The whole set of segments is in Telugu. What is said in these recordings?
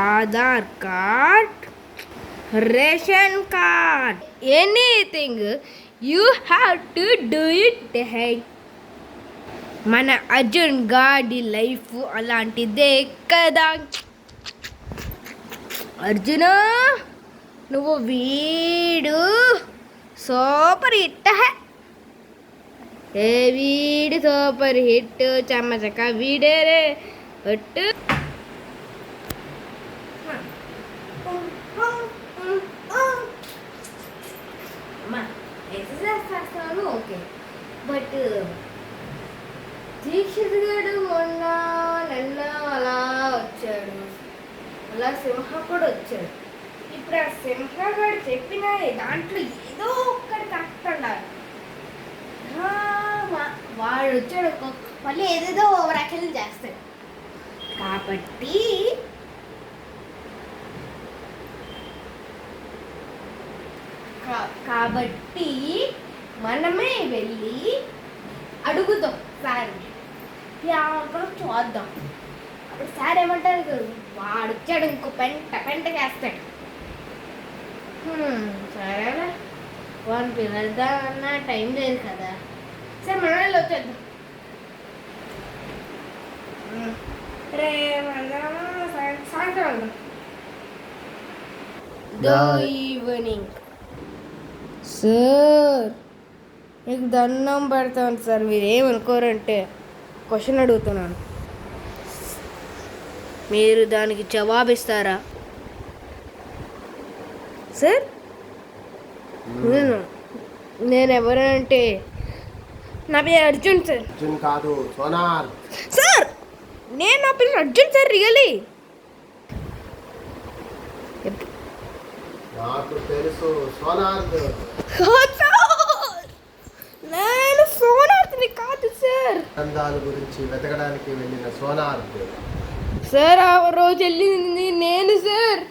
Aadhaar card, ration card, anything you have to do it. మన అర్జున్ గాడి లైఫ్ అలాంటిదే కదా. అర్జున్ నువ్వు వీడు సూపర్ హిట్. వీడు సూపర్ హిట్ చమ్మచక్క వీడే రే ఒట్టు. ఎక్సర్సైజ్ చేస్తాను ఓకే, బట్ దీక్షిత్ గారు మొన్న నిన్న అలా వచ్చాడు, అలా సింహ కూడా వచ్చాడు. ఇప్పుడు ఆ సింహ గారు చెప్పిన దాంట్లో ఏదో ఒక్కటి కరెక్ట్ ఉండాలి. వాడు వచ్చాడు మళ్ళీ ఏదేదో ఓవర్ యాక్షన్ చేస్తాడు. కాబట్టి మనమే వెళ్ళి అడుగుదాం సార్, కూడా చూద్దాం. అప్పుడు సార్ ఏమంటారు, వాడు వచ్చాడు ఇంకో పెంట చేస్తాడు. సరేనా, వాడిని పిలుద్దాం అన్న టైం లేదు కదా. సరే మన వాళ్ళు వచ్చేద్దాం. సాయంత్రం ఈవినింగ్. సార్ మీకు దండం పెడతాను సార్, మీరు ఏమనుకోరంటే క్వశ్చన్ అడుగుతున్నాను, మీరు దానికి జవాబిస్తారా సార్? నేను ఎవరంటే నా పేరు అర్జున్ సార్. అర్జున్ కాదు సోనార్ సార్. నా పేరు అర్జున్ సార్. రియలీ నాకు తెలుసు సోనార్. నేను సోనార్ని కాదు సార్. అందాల గురించి వెతకడానికి వెళ్ళిన సోనార్ సార్. ఆ రోజు వెళ్ళింది నేను సార్.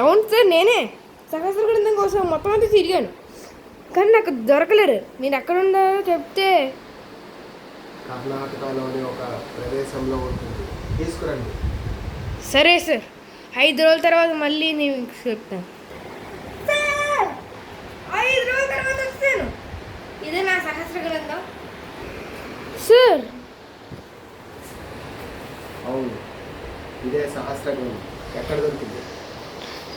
అవును సార్, నేనే సహస్ర గ్రంథం కోసం మొత్తం అంతా తిరిగాను, కానీ నాకు దొరకలేరు. మీరు ఎక్కడ ఉన్నారో చెప్తే. కర్ణాటకలోని ఒక ప్రదేశంలో ఉంటుంది, తీసుకురండి. సరే సార్, 5 రోజుల తర్వాత మళ్ళీ నేను చెప్తాను. 5 రోజుల తర్వాత వస్తాను. ఇదే నా సహస్ర గ్రంథం సార్. అవును, ఇదే సహస్ర గ్రంథం. ఎక్కడ దొరికింది?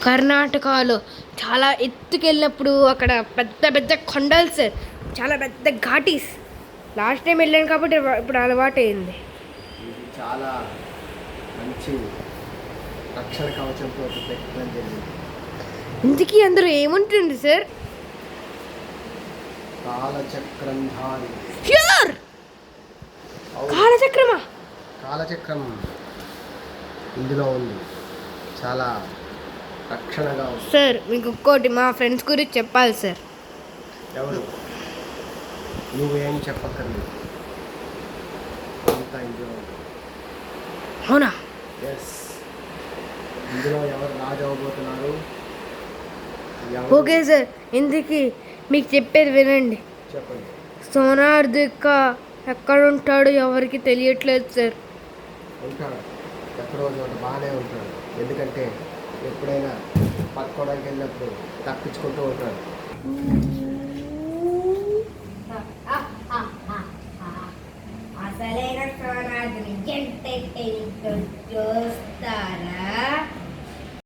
కర్ణాటకలో చాలా ఎత్తుకెళ్ళినప్పుడు అక్కడ పెద్ద పెద్ద కొండలు సార్, చాలా పెద్ద ఘాటీస్. లాస్ట్ టైం వెళ్ళాను కాబట్టి ఇప్పుడు అలవాటు అయింది. ఇది చాలా మంచి రక్షణ కవచంతో పెట్టడం జరిగింది. ఇందుకీ అందరూ ఏముంటుంది సార్? కాలచక్రంధారి. కాలచక్రమా? కాలచక్రం ఇందులో ఉంది, చాలా రక్షణగా ఉంది సార్. మీకు ఇంకోటి మా ఫ్రెండ్స్ గురించి చెప్పాలి సార్. ఎవరు? నువ్వేం చెప్పక్కర్లేదు, అంతా ఇందులో. అవునా? ఎస్, ఇందులో ఎవరు రాజు అవ్వబోతున్నారు? ఓకే సార్, ఇందుకీ మీకు చెప్పేది వినండి. చెప్పండి. సోనార్ దిక్క ఎక్కడ ఉంటాడు ఎవరికి తెలియట్లేదు సార్. ఉంటాడు, ఎక్కడో చోట బాగానే ఉంటాడు. ఎందుకంటే ఎప్పుడైనా పట్టుకోవడానికి వెళ్ళినప్పుడు తప్పించుకుంటూ ఉంటాడు. అసలైన సోనార్ని